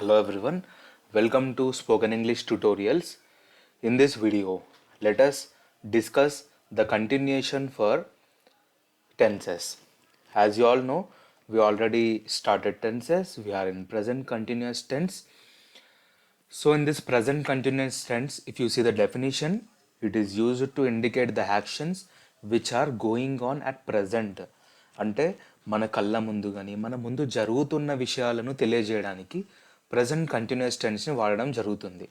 Hello everyone, welcome to Spoken English Tutorials. In this video, let us discuss the continuation for tenses. As you all know, we already started tenses, we are in present continuous tense. So, in this present continuous tense, if you see the definition, it is used to indicate the actions which are going on at present. అంటే మన కళ్ళ ముందు కానీ మన ముందు జరుగుతున్న విషయాలను తెలియజేయడానికి present continuous tense ని వాడడం జరుగుతుంది.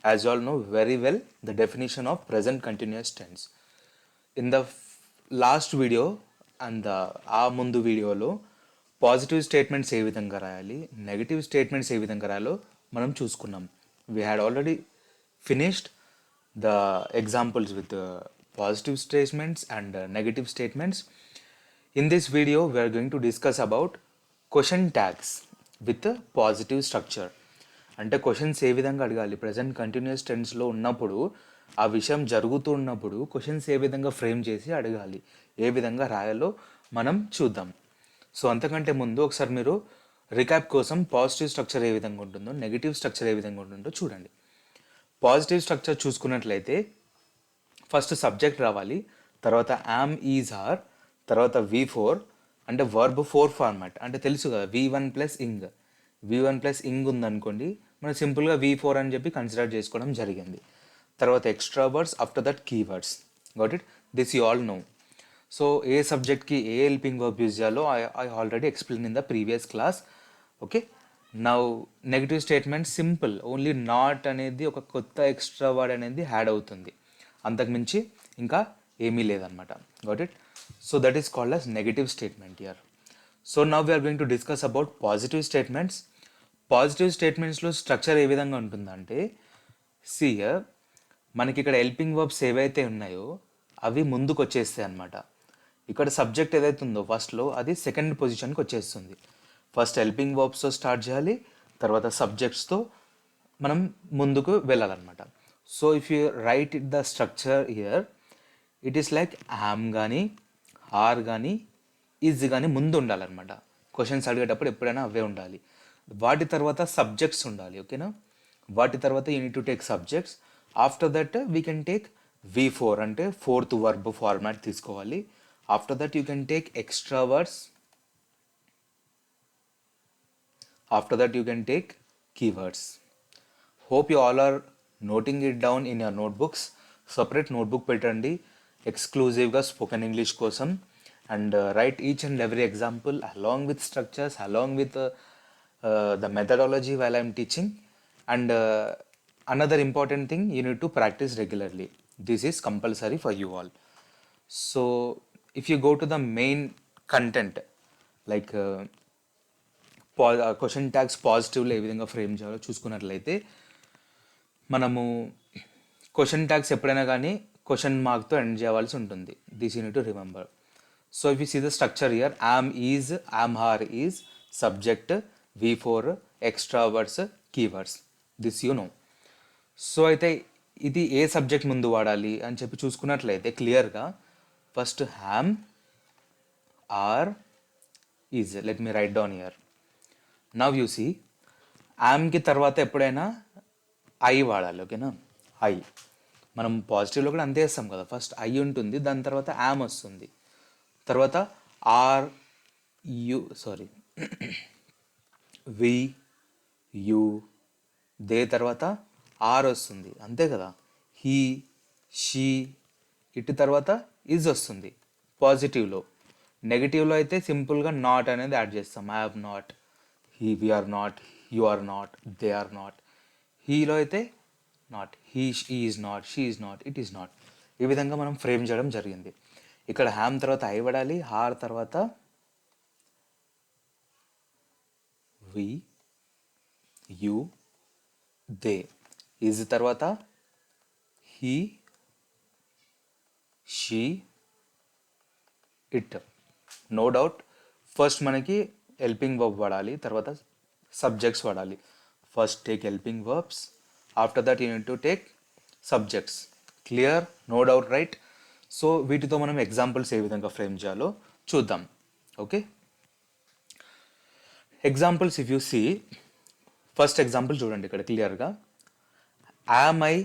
As you all know very well, the definition of present continuous tense. In the last video and ఆ ముందు వీడియోలో పాజిటివ్ స్టేట్మెంట్స్ ఏ విధంగా రాయాలి, నెగిటివ్ స్టేట్మెంట్స్ ఏ విధంగా రాయాలో మనం చూసుకున్నాం. We had already finished the examples with positive statements and negative statements. In this video we're going to discuss about question tags with positive structure. అంటే క్వశ్చన్స్ ఏ విధంగా అడగాలి, ప్రజెంట్ కంటిన్యూస్ టెన్స్లో ఉన్నప్పుడు ఆ విషయం జరుగుతున్నప్పుడు క్వశ్చన్స్ ఏ విధంగా ఫ్రేమ్ చేసి అడగాలి, ఏ విధంగా రాయాలో మనం చూద్దాం. సో అంతకంటే ముందు ఒకసారి మీరు రికాప్ కోసం పాజిటివ్ స్ట్రక్చర్ ఏ విధంగా ఉంటుందో, నెగిటివ్ స్ట్రక్చర్ ఏ విధంగా ఉంటుందో చూడండి. పాజిటివ్ స్ట్రక్చర్ చూసుకున్నట్లయితే ఫస్ట్ సబ్జెక్ట్ రావాలి, తర్వాత యామ్, ఈజ్, ఆర్, తర్వాత V4 అంటే వర్బ్ 4 ఫార్మాట్. అంటే తెలుసు కదా, V1 plus ing. V1 plus ing ఉందనుకోండి, మనం సింపుల్గా V4 అని చెప్పి కన్సిడర్ చేసుకోవడం జరిగింది. తర్వాత extra words, after that keywords. Got it, this you all know. So ఏ సబ్జెక్ట్కి ఏ హెల్పింగ్ వర్బ్ యూజ్ చేయాలో I already explain in the previous class. Okay, now negative statement simple, only not అనేది ఒక కొత్త ఎక్స్ట్రా వర్డ్ అనేది add అవుతుంది, అంతకుమించి ఇంకా ఏమీ లేదనమాట. Got it, so that is called as negative statement here. So now we're going to discuss about positive statements. పాజిటివ్ స్టేట్మెంట్స్లో స్ట్రక్చర్ ఏ విధంగా ఉంటుందంటే, సి మనకి ఇక్కడ హెల్పింగ్ వర్బ్స్ ఏవైతే ఉన్నాయో అవి ముందుకు వచ్చేస్తాయి అనమాట. ఇక్కడ సబ్జెక్ట్ ఏదైతే ఉందో ఫస్ట్లో అది సెకండ్ పొజిషన్కి వచ్చేస్తుంది. ఫస్ట్ హెల్పింగ్ వర్బ్స్తో స్టార్ట్ చేయాలి, తర్వాత సబ్జెక్ట్స్తో మనం ముందుకు వెళ్ళాలన్నమాట. So if you write it the structure here, it is like am కానీ, ఆర్ కానీ, ఈజ్ కానీ ముందు ఉండాలన్నమాట. క్వశ్చన్స్ అడిగేటప్పుడు ఎప్పుడైనా అవే ఉండాలి. వాటి తర్వాత సబ్జెక్ట్స్ ఉండాలి. ఓకేనా, వాటి తర్వాత you need to take subjects. After that we can take V4 అంటే ఫోర్త్ వర్బ్ ఫార్మాట్ తీసుకోవాలి. After that you can take extra words. After that you can take keywords. Hope you all are noting it down in your notebooks. Separate notebook పెట్టండి ఎక్స్క్లూజివ్గా spoken English కోసం. And write each and every example along with structures, along with the methodology while I'm teaching. And another important thing, you need to practice regularly. This is compulsory for you all. So if you go to the main content, like question tags పాజిటివ్లో ఏ విధంగా frame చేయాలో చూసుకున్నట్లయితే, మనము question tags ఎప్పుడైనా కానీ question మార్క్తో end చేయవలసి ఉంటుంది. This you need to remember. So if you see the structure here, am, is, am, are, is, subject, V4, extra words, keywords. This you know. So అయితే ఇది ఏ subject ముందు వాడాలి అని చెప్పి చూసుకున్నట్లయితే క్లియర్గా first am, are, is. Let me write down here. Now you see, యామ్కి తర్వాత ఎప్పుడైనా ఐ వాడాలి. ఓకేనా, ఐ. మనం పాజిటివ్లో కూడా అంతే వేస్తాం కదా, ఫస్ట్ ఐ ఉంటుంది, దాని తర్వాత యామ్ వస్తుంది, తర్వాత are, you sorry we, you, they, తర్వాత ఆర్ వస్తుంది, అంతే కదా. హీ, షీ, ఇటు తర్వాత ఈజ్ వస్తుంది పాజిటివ్లో. నెగిటివ్లో అయితే సింపుల్గా నాట్ అనేది యాడ్ చేస్తాం. I have not, he, we are not, you are not, they are not. హీలో అయితే not, he is not, she is not, it is not. ఈ విధంగా మనం ఫ్రేమ్ చేయడం జరిగింది. ఇక్కడ హ్యామ్ తర్వాత ఐ పడాలి, ఆర్ తర్వాత వి, యు, దే, ఈజ్ తర్వాత he, she, it. No doubt first మనకి హెల్పింగ్ వర్బ్ వాడాలి, తర్వాత సబ్జెక్ట్స్ వాడాలి. First take helping verbs, after that you need to take subjects. Clear? No doubt, right? So వీటితో మనం examples ఏ విధంగా ఫ్రేమ్ చేయాలో చూద్దాం. Okay, examples if you see, first example చూడండి ఇక్కడ క్లియర్గా. Am I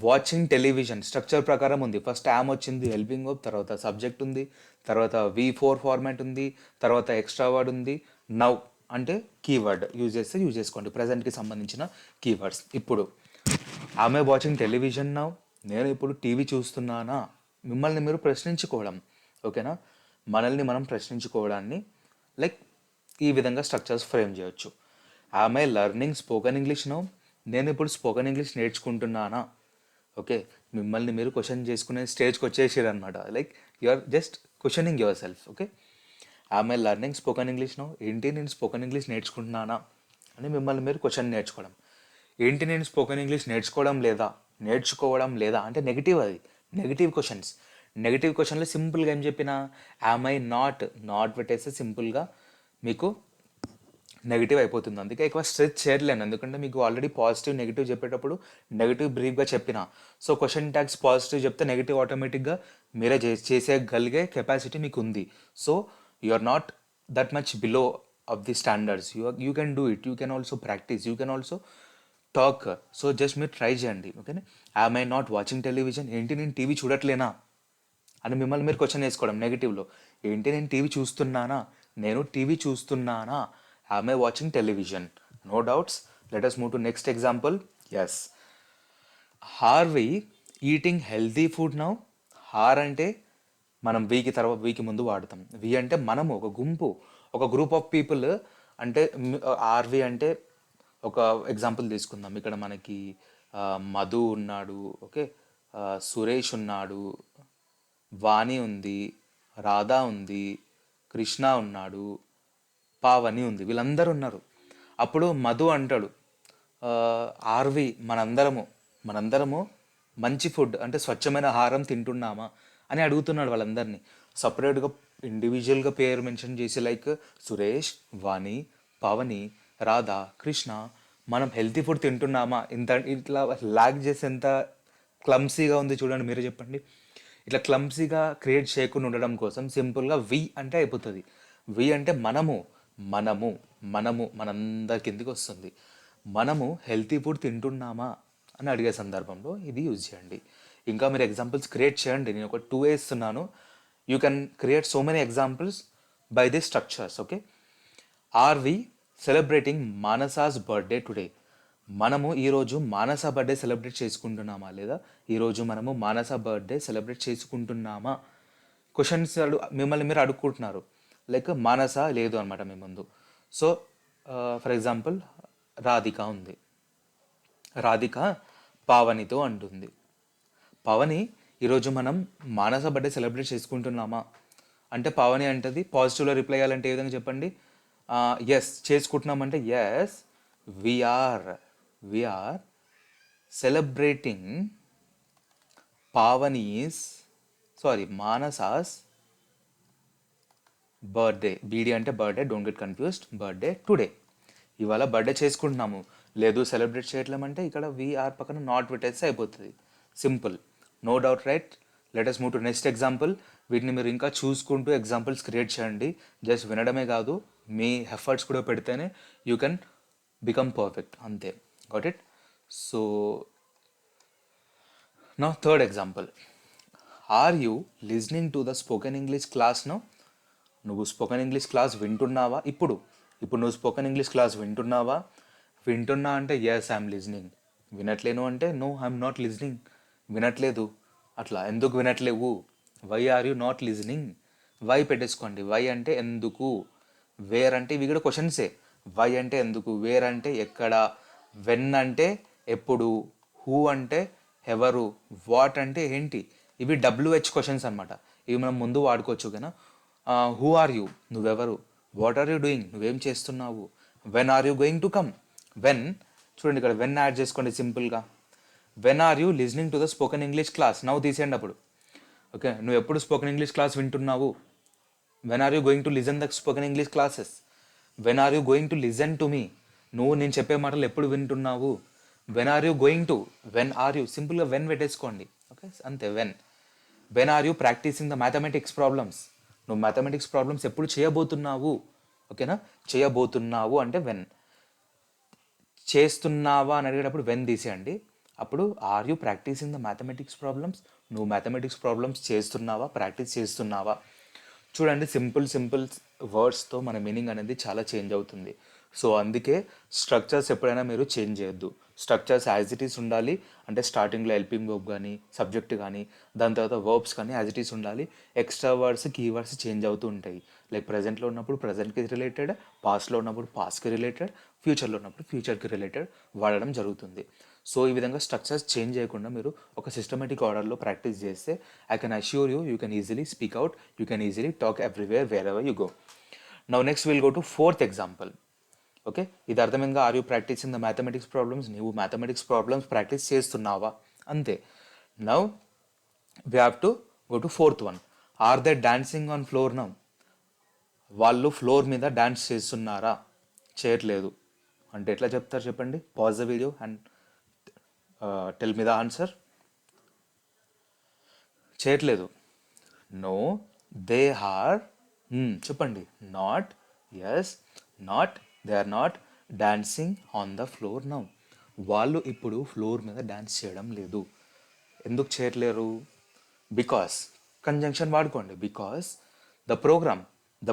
watching television structure ప్రకారం ఉంది. ఫస్ట్ యామ్ వచ్చింది, హెల్పింగ్ వర్బ్, తర్వాత సబ్జెక్ట్ ఉంది, తర్వాత V4 ఫార్మాట్ ఉంది, తర్వాత ఎక్స్ట్రా వర్డ్ ఉంది, నౌ అంటే కీవర్డ్ యూజ్ చేస్తే యూజ్ చేసుకోండి, ప్రజెంట్కి సంబంధించిన కీవర్డ్స్. ఇప్పుడు ఆమె వాచింగ్ టెలివిజన్ నౌ, నేను ఇప్పుడు టీవీ చూస్తున్నానా, మిమ్మల్ని మీరు ప్రశ్నించుకోవడం. ఓకేనా, మనల్ని మనం ప్రశ్నించుకోవడాన్ని లైక్ ఈ విధంగా స్ట్రక్చర్స్ ఫ్రేమ్ చేయొచ్చు. ఆమె లర్నింగ్ స్పోకెన్ ఇంగ్లీష్ నౌ, నేను ఇప్పుడు స్పోకెన్ ఇంగ్లీష్ నేర్చుకుంటున్నానా. ఓకే, మిమ్మల్ని మీరు క్వశ్చన్ చేసుకునే స్టేజ్కి వచ్చేసారు అనమాట. Like you are just questioning yourself. Okay, ఆమె లర్నింగ్ స్పోకెన్ ఇంగ్లీష్ నో, ఏంటి నేను స్పోకెన్ ఇంగ్లీష్ నేర్చుకుంటున్నానా అని మిమ్మల్ని మీరు క్వశ్చన్ నేర్చుకోవడం. ఏంటి నేను స్పోకెన్ ఇంగ్లీష్ నేర్చుకోవడం లేదా అంటే నెగిటివ్, అది నెగిటివ్ క్వశ్చన్స్. నెగిటివ్ క్వశ్చన్లో సింపుల్గా ఏం చెప్పినా యామ్ ఐ నాట్ పెట్టేస్తే సింపుల్గా మీకు నెగిటివ్ అయిపోతుంది. అందుకే ఎక్కువ స్ట్రెచ్ చేయలేను, ఎందుకంటే మీకు ఆల్రెడీ పాజిటివ్ నెగిటివ్ చెప్పేటప్పుడు నెగిటివ్ బ్రీఫ్గా చెప్పిన. సో క్వశ్చన్ ట్యాగ్స్ పాజిటివ్ చెప్తే నెగిటివ్ ఆటోమేటిక్గా మీరే చేసేయగలిగే కెపాసిటీ మీకు ఉంది. So you are not that much below of the standards. You can do it, you can also practise, you can also talk. So just మీరు try చేయండి. ఓకేనా, am I not watching television, ఏంటి నేను TV చూడట్లేనా అని మిమ్మల్ని మీరు question వేసుకోవడం నెగిటివ్లో. ఏంటి నేను టీవీ చూస్తున్నానా, నేను TV చూస్తున్నానా, am I watching television? No doubts. Let us move to next example. Yes. Are we eating healthy food now? Are అంటే మనం వీకి ముందు వాడతాం. వి అంటే మనము, ఒక గుంపు, ఒక గ్రూప్ ఆఫ్ పీపుల్. అంటే ఆర్వి అంటే ఒక ఎగ్జాంపుల్ తీసుకుందాం. ఇక్కడ మనకి మధు ఉన్నాడు, ఓకే, సురేష్ ఉన్నాడు, వాణి ఉంది, రాధా ఉంది, కృష్ణ ఉన్నాడు, పావని ఉంది, వీళ్ళందరూ ఉన్నారు. అప్పుడు మధు అంటాడు, ఆర్వి మనందరము మంచి ఫుడ్ అంటే స్వచ్ఛమైన ఆహారం తింటున్నామా అని అడుగుతున్నాడు వాళ్ళందరినీ. సపరేట్గా ఇండివిజువల్గా పేరు మెన్షన్ చేసి లైక్ సురేష్, వాణి, పావని, రాధా, కృష్ణ, మనం హెల్తీ ఫుడ్ తింటున్నామా, ఇట్లా లాగ్ చేసేంత క్లమ్సీగా ఉంది చూడండి, మీరే చెప్పండి. ఇట్లా క్లమ్సీగా క్రియేట్ చేయకుండా ఉండడం కోసం సింపుల్గా వి అంటే అయిపోతుంది. వి అంటే మనము మనందరి కిందికి వస్తుంది. మనము హెల్తీ ఫుడ్ తింటున్నామా అని అడిగే సందర్భంలో ఇది యూజ్ చేయండి. ఇంకా మీరు ఎగ్జాంపుల్స్ క్రియేట్ చేయండి, నేను ఒక 2 వేస్తున్నాను. You can create so many examples by this structures. Okay, are we celebrating Manasa's birthday today, మనము ఈరోజు మానస బర్త్డే సెలబ్రేట్ చేసుకుంటున్నామా, లేదా ఈరోజు మనము మానస బర్త్డే సెలబ్రేట్ చేసుకుంటున్నామా. క్వశ్చన్స్ మిమ్మల్ని మీరు అడుక్కుంటున్నారు. లైక్ మానస లేదు అనమాట మీ ముందు. సో ఫర్ ఎగ్జాంపుల్ రాధిక ఉంది, రాధిక పావనితో అంటుంది, పావని ఈరోజు మనం మానస బర్త్డే సెలబ్రేట్ చేసుకుంటున్నామా అంటే పావని అంటది. పాజిటివ్లో రిప్లై అయ్యాలంటే ఏ విధంగా చెప్పండి, ఎస్ చేసుకుంటున్నామంటే yes we're celebrating Manasa's birthday. BD అంటే birthday, don't get confused, birthday today, ఇవాళ బర్త్డే చేసుకుంటున్నాము. లేదు సెలబ్రేట్ చేయట్లేమంటే ఇక్కడ వీఆర్ పక్కన నాట్ పెట్టేస్తే అయిపోతుంది. Simple, no doubt, right. Let us move to next example. వీటిని మీరు ఇంకా చూసుకుంటూ ఎగ్జాంపుల్స్ క్రియేట్ చేయండి. జస్ట్ వినడమే కాదు, మీ ఎఫర్ట్స్ కూడా పెడితేనే యూ కెన్ బికమ్ పర్ఫెక్ట్, అంతే. Got it. So now third example, are you listening to the spoken English class now, నువ్వు స్పోకెన్ ఇంగ్లీష్ క్లాస్ వింటున్నావా, ఇప్పుడు నువ్వు స్పోకెన్ ఇంగ్లీష్ క్లాస్ వింటున్నావా. వింటున్నా అంటే ఎస్ ఐఎమ్ లిజనింగ్, వినట్లేను అంటే నో ఐఎమ్ నాట్ లిజనింగ్, వినట్లేదు. అట్లా ఎందుకు వినట్లేవు, why are you not listening, why పెట్టేసుకోండి. వై అంటే ఎందుకు, వేర్ అంటే ఇవి కూడా క్వశ్చన్సే. వై అంటే ఎందుకు, వేర్ అంటే ఎక్కడ, వెన్ అంటే ఎప్పుడు, హూ అంటే ఎవరు, వాట్ అంటే ఏంటి. ఇవి WH క్వశ్చన్స్ అనమాట. ఇవి మనం ముందు వాడుకోవచ్చు ఓకేనా. హూ ఆర్ యూ, నువ్వెవరు, వాట్ ఆర్ యూ డూయింగ్, నువ్వేం చేస్తున్నావు, when are you going to come. When చూడండి, ఇక్కడ వెన్ యాడ్ చేసుకోండి సింపుల్గా. When are you listening to the spoken English class, నవ్వు తీసేయండి అప్పుడు. ఓకే, నువ్వు ఎప్పుడు స్పోకెన్ ఇంగ్లీష్ క్లాస్ వింటున్నావు. When are you going to listen the spoken English classes. When are you going to listen to me, నువ్వు నేను చెప్పే మాటలు ఎప్పుడు వింటున్నావు. When are you going to, when are you సింపుల్గా వెన్ పెట్టేసుకోండి. ఓకే అంతే. When are you practising the mathematics problems, నువ్వు మ్యాథమెటిక్స్ ప్రాబ్లమ్స్ ఎప్పుడు చేయబోతున్నావు. ఓకేనా, చేయబోతున్నావు అంటే వెన్. చేస్తున్నావా అని అడిగేటప్పుడు వెన్ తీసేయండి. అప్పుడు are you practising the mathematics problems, నువ్వు మ్యాథమెటిక్స్ ప్రాబ్లమ్స్ చేస్తున్నావా, ప్రాక్టీస్ చేస్తున్నావా. చూడండి, సింపుల్ సింపుల్ వర్డ్స్తో మన మీనింగ్ అనేది చాలా చేంజ్ అవుతుంది. సో అందుకే స్ట్రక్చర్స్ ఎప్పుడైనా మీరు చేంజ్ చేయొద్దు. స్ట్రక్చర్స్ యాజ్ ఇట్ ఈస్ ఉండాలి. అంటే స్టార్టింగ్లో హెల్పింగ్ వర్బ్ కానీ సబ్జెక్ట్ కానీ దాని తర్వాత వర్బ్స్ కానీ యాజ్ ఇట్ ఈస్ ఉండాలి. ఎక్స్ట్రా వర్డ్స్ కీవర్డ్స్ చేంజ్ అవుతూ ఉంటాయి. లైక్ ప్రజెంట్లో ఉన్నప్పుడు ప్రజెంట్కి రిలేటెడ్, పాస్ట్లో ఉన్నప్పుడు పాస్ట్కి రిలేటెడ్, ఫ్యూచర్లో ఉన్నప్పుడు ఫ్యూచర్కి రిలేటెడ్ వాడడం జరుగుతుంది. సో ఈ విధంగా స్ట్రక్చర్స్ చేంజ్ చేయకుండా మీరు ఒక సిస్టమేటిక్ ఆర్డర్లో ప్రాక్టీస్ చేస్తే I can assure you can easily speak out, you can easily talk everywhere where ever you go. Now next will go to fourth example. Okay, ఇది అర్థమైందిగా. Are you practising the mathematics problems, నువ్వు mathematics problems practice చేస్తున్నావా, అంతే. Now we have to go to fourth one. Are they dancing on floor now, వాళ్ళు floor మీద dance చేస్తున్నారా, చేయట్లేదు అంటే ఎట్లా చెప్తారు చెప్పండి. Pause the video and tell me the answer. చేయట్లేదు. నో, దే ఆర్, చెప్పండి. Not, yes, not, they are not dancing on the floor now, వాళ్ళు ఇప్పుడు ఫ్లోర్ మీద డాన్స్ చేయడం లేదు. ఎందుకు చేయట్లేరు? బికాస్, కంజంక్షన్ వాడుకోండి. Because the programme the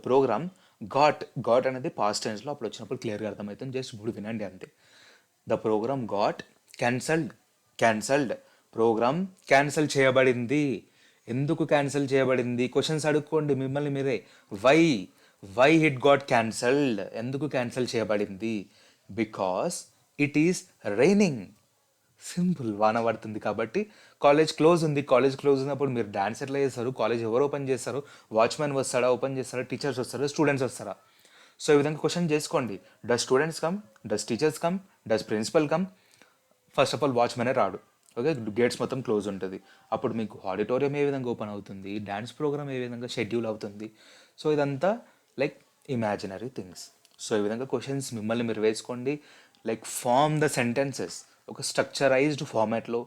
programme got అనేది పాస్ట్ టెన్స్లో అప్పుడు వచ్చినప్పుడు క్లియర్గా అర్థమవుతుంది. జస్ట్ ఇప్పుడు వినండి అంతే. The programme got cancelled. Programme cancel చేయబడింది. ఎందుకు క్యాన్సిల్ చేయబడింది? క్వశ్చన్స్ అడుక్కోండి మిమ్మల్ని మీరే. వై ఇట్ గాట్ క్యాన్సల్డ్, ఎందుకు క్యాన్సిల్ చేయబడింది? Because it is raining. Simple, వాన పడుతుంది కాబట్టి. కాలేజ్ క్లోజ్ ఉంది, కాలేజ్ క్లోజ్ ఉన్నప్పుడు మీరు డాన్స్ ఎట్లా చేస్తారు? కాలేజ్ ఎవరు ఓపెన్ చేస్తారు? వాచ్మెన్ వస్తాడా ఓపెన్ చేస్తారా? టీచర్స్ వస్తారా? స్టూడెంట్స్ వస్తారా? సో ఈ విధంగా క్వశ్చన్ చేసుకోండి. Does students come, does teachers come, does principal come? First of all వాచ్మెనే రాడు. ఓకే, గేట్స్ మొత్తం క్లోజ్ ఉంటుంది. అప్పుడు మీకు ఆడిటోరియం ఏ విధంగా ఓపెన్ అవుతుంది, డ్యాన్స్ ప్రోగ్రామ్ ఏ విధంగా షెడ్యూల్ అవుతుంది? సో ఇదంతా లైక్ ఇమాజినరీ థింగ్స్. సో ఈ విధంగా క్వశ్చన్స్ మిమ్మల్ని మీరు వేసుకోండి. లైక్ ఫార్మ్ ద సెంటెన్సెస్ ఒక స్ట్రక్చరైజ్డ్ ఫార్మాట్లో,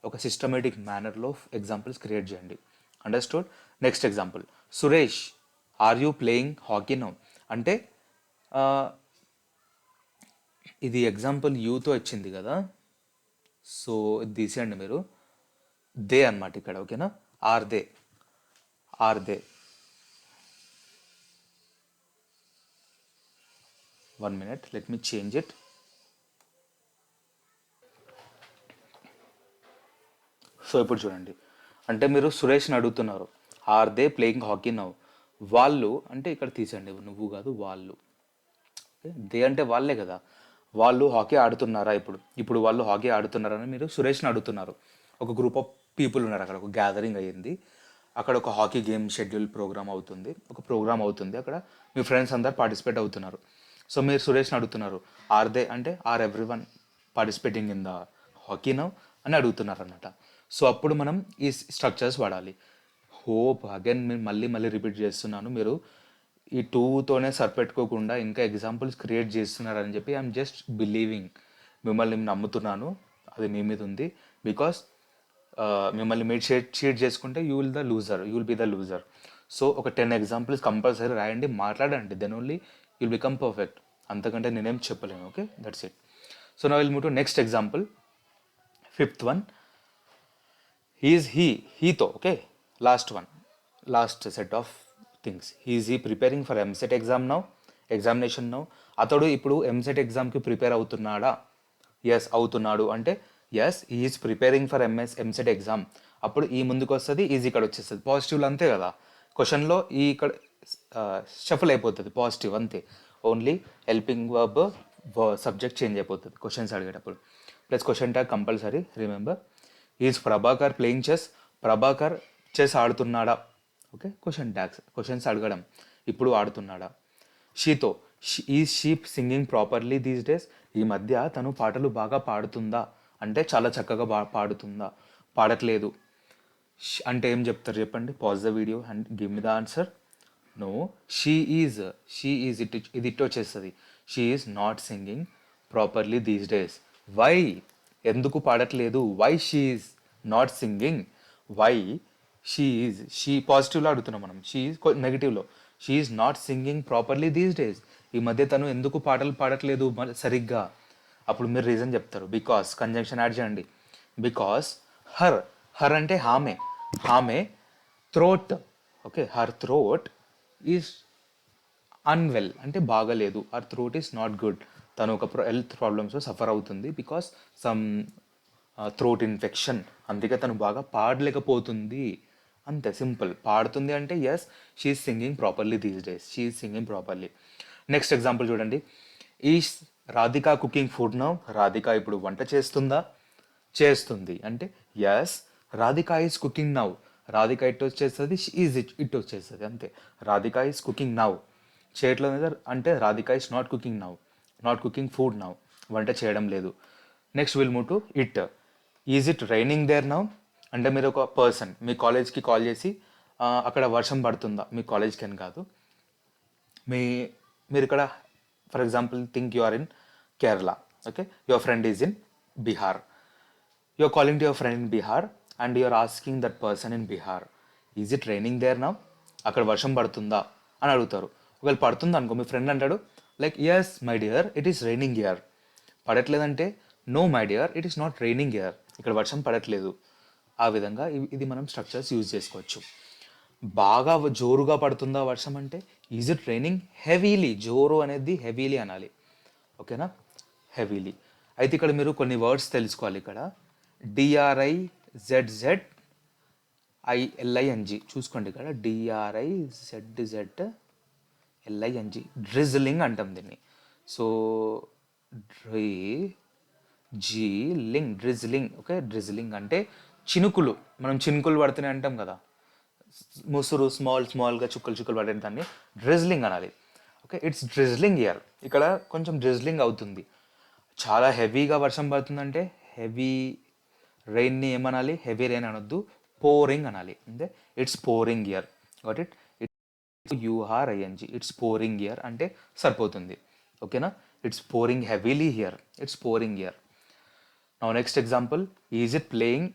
ఒక సిస్టమేటిక్ మేనర్లో ఎగ్జాంపుల్స్ క్రియేట్ చేయండి. Understood? Next example. Suresh, are you playing hockey now? అంటే ఇది ఎగ్జాంపుల్ యూతో వచ్చింది కదా, సో ఇది తీసేయండి మీరు. దే అన్నమాట ఇక్కడ. ఓకేనా? Are they 1 minute, let me change it. So ఇప్పుడు చూడండి, అంటే మీరు సురేష్ని అడుగుతున్నారు, are they playing hockey now? వాళ్ళు అంటే ఇక్కడ తీసేయండి, నువ్వు కాదు వాళ్ళు. దే అంటే వాళ్ళే కదా. వాళ్ళు హాకీ ఆడుతున్నారా? ఇప్పుడు వాళ్ళు హాకీ ఆడుతున్నారని మీరు సురేష్ని అడుగుతున్నారు. ఒక గ్రూప్ ఆఫ్ పీపుల్ ఉన్నారు అక్కడ, ఒక గ్యాదరింగ్ అయ్యింది. అక్కడ ఒక హాకీ గేమ్ షెడ్యూల్ ప్రోగ్రామ్ అవుతుంది, ఒక ప్రోగ్రామ్ అవుతుంది. అక్కడ మీ ఫ్రెండ్స్ అందరు పార్టిసిపేట్ అవుతున్నారు. సో మీరు సురేష్ని అడుగుతున్నారు, ఆర్ దే అంటే or every one participating in the hockey now అని అడుగుతున్నారు అనమాట. సో అప్పుడు మనం ఈ స్ట్రక్చర్స్ వాడాలి. హోప్ అగైన్ నేను మళ్ళీ రిపీట్ చేస్తున్నాను, మీరు ఈ టూతోనే సరిపెట్టుకోకుండా ఇంకా ఎగ్జాంపుల్స్ క్రియేట్ చేస్తున్నారని చెప్పి ఐఎమ్ జస్ట్ బిలీవింగ్. మిమ్మల్ని నమ్ముతున్నాను, అది మీ మీద ఉంది. బికాస్ మిమ్మల్ని మీరు చీట్ చేసుకుంటే you will be the loser. So ఒక 10 ఎగ్జాంపుల్స్ కంపల్సరీ రాయండి, మాట్లాడండి, then only you'll become perfect. అంతకంటే నేనేం చెప్పలేను. Okay, that's it. So now will move to next example, 5th one. హీతో. Okay, last set of things. He preparing for EAMCET examination now? అతడు ఇప్పుడు EAMCET ఎగ్జామ్కి prepare అవుతున్నాడా? ఎస్, అవుతున్నాడు. అంటే yes, is preparing for EAMCET exam. అప్పుడు ఈ ముందుకు వస్తుంది, ఈజ్ ఇక్కడ వచ్చేస్తుంది. పాజిటివ్లు అంతే కదా, క్వశ్చన్లో ఈ ఇక్కడ షఫల్ అయిపోతుంది, పాజిటివ్ అంతే. Only helping verb subject change అయిపోతుంది క్వశ్చన్స్ అడిగేటప్పుడు. Plus question tag compulsory remember. Is Prabhakar playing chess? Prabhakar chess ఆడుతున్నాడా? ఓకే, క్వశ్చన్ ట్యాగ్స్, క్వశ్చన్స్ అడగడం. ఇప్పుడు ఆడుతున్నాడా? షీతో, she singing properly these days? ఈ మధ్య తను పాటలు బాగా పాడుతుందా? అంటే చాలా చక్కగా పాడుతుందా? పాడట్లేదు. అంటే ఏం చెప్తారు చెప్పండి? Pause the video and give me the answer. No, she is ఇది ఇట్ వచ్చేస్తుంది. She is not singing properly these days. Why? ఎందుకు పాడట్లేదు? Why she is not singing? Why she పాజిటివ్లో అడుగుతున్నాం మనం, షీ ఈజ్ నెగిటివ్లో. She is not singing properly these days. ఈ మధ్య తను ఎందుకు పాటలు పాడట్లేదు సరిగ్గా? అప్పుడు మీరు రీజన్ చెప్తారు. బికాస్ కంజంక్షన్ యాడ్ చేయండి. బికాస్ హర్, హర్ అంటే ఆమె throat, okay, her throat is unwell అంటే బాగలేదు. Her throat is not good. తను ఒక హెల్త్ ప్రాబ్లమ్స్ సఫర్ అవుతుంది బికాస్ సమ్ థ్రోట్ ఇన్ఫెక్షన్. అందుకే తను బాగా పాడలేకపోతుంది. అంతే, సింపుల్. పాడుతుంది అంటే yes, she's singing properly these days, she's singing properly. Next example చూడండి. Is Radhika cooking food now? Radhika ఇప్పుడు వంట చేస్తుందా? చేస్తుంది అంటే yes, Radhika is cooking now. Radhika it వచ్చేస్తుంది, ఈజ్ ఇట్ వచ్చేస్తుంది, అంతే. రాధిక ఈజ్ కుకింగ్ నౌ చేయట్లేదు అంటే Radhika is not cooking now, not cooking food now, వంట చేయడం లేదు. Next will move to it. Is it raining there now? అంటే మీరు ఒక పర్సన్ మీ కాలేజ్కి కాల్ చేసి అక్కడ వర్షం పడుతుందా? మీ కాలేజ్కి అని కాదు, మీరు ఇక్కడ for example think you are in Kerala, okay, your friend is in Bihar. You are calling to your friend in Bihar and you are asking that person in Bihar, is it raining there now? అక్కడ వర్షం పడుతుందా అని అడుగుతారు. ఒకవేళ పడుతుంది అనుకో, మీ ఫ్రెండ్ అంటాడు like yes my dear it is raining here. పడట్లేదంటే no my dear it is not raining here, ఇక్కడ వర్షం పడట్లేదు. ఆ విధంగా ఇది మనం స్ట్రక్చర్స్ యూజ్ చేసుకోవచ్చు. బాగా జోరుగా పడుతుందా వర్షం అంటే ఈజ్ ఇట్ రైనింగ్ హెవీలీ? జోరు అనేది హెవీలీ అనాలి, ఓకేనా, హెవీలీ. అయితే ఇక్కడ మీరు కొన్ని వర్డ్స్ తెలుసుకోవాలి. ఇక్కడ DRIZZ ILING చూసుకోండి. ఇక్కడ DRIZZ LING, డ్రిజ్లింగ్ అంటాం దీన్ని. సో డ్రిజ్లింగ్, ఓకే, డ్రిజ్లింగ్ అంటే చినుకులు. మనం చినుకులు పడుతున్నాయి అంటాం కదా, ముసురు స్మాల్గా చుక్కలు పడే దాన్ని డ్రిజ్లింగ్ అనాలి. Okay, it's drizzling year. ఇక్కడ కొంచెం డ్రిజ్లింగ్ అవుతుంది. చాలా హెవీగా వర్షం పడుతుందంటే హెవీ రెయిన్ని ఏమనాలి? హెవీ రెయిన్ అనొద్దు, పోరింగ్ అనాలి. అంటే it's pouring year. Got it? URING, it's pouring year అంటే సరిపోతుంది, ఓకేనా. It's pouring heavily here, it's pouring year. Now next example, is it playing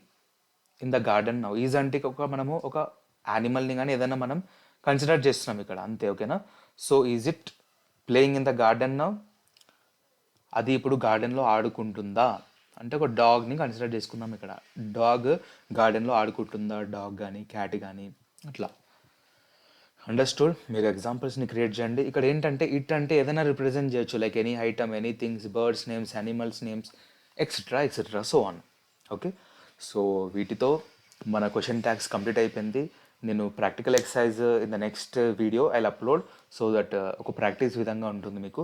in the garden now? Is అంటే మనము ఒక యానిమల్ని కానీ ఏదైనా మనం కన్సిడర్ చేస్తున్నాం ఇక్కడ, అంతే, ఓకేనా. So is it playing in the garden now? అది ఇప్పుడు గార్డెన్లో ఆడుకుంటుందా అంటే ఒక డాగ్ని కన్సిడర్ చేసుకుందాం. ఇక్కడ డాగ్ గార్డెన్లో ఆడుకుంటుందా? డాగ్ కానీ క్యాట్ కానీ అట్లా. అండర్స్టూడ్? మీరు ఎగ్జాంపుల్స్ని క్రియేట్ చేయండి. ఇక్కడ ఏంటంటే ఇట్ అంటే ఏదైనా రిప్రజెంట్ చేయొచ్చు, like any item, any things, birds names, animals names, etcetera so on. Okay, so వీటితో మన క్వశ్చన్ ట్యాగ్స్ కంప్లీట్ అయిపోయింది. నేను practical exercise in the next video I upload, so that ఒక ప్రాక్టీస్ విధంగా ఉంటుంది మీకు.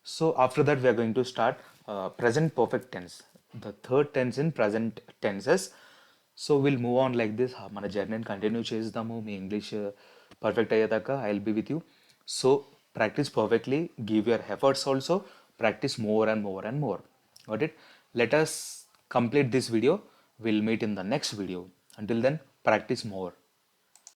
So after that we're going to start present perfect tense, the third tense in present tenses. So will move on like this. మన జర్నీని continue చేద్దాము. మీ English perfect అయ్యేదాకా I will be with you. So practise perfectly, give your efforts also, practise more and more and more. Got it? Let us complete this video. We'll meet in the next video. Until then, practice more.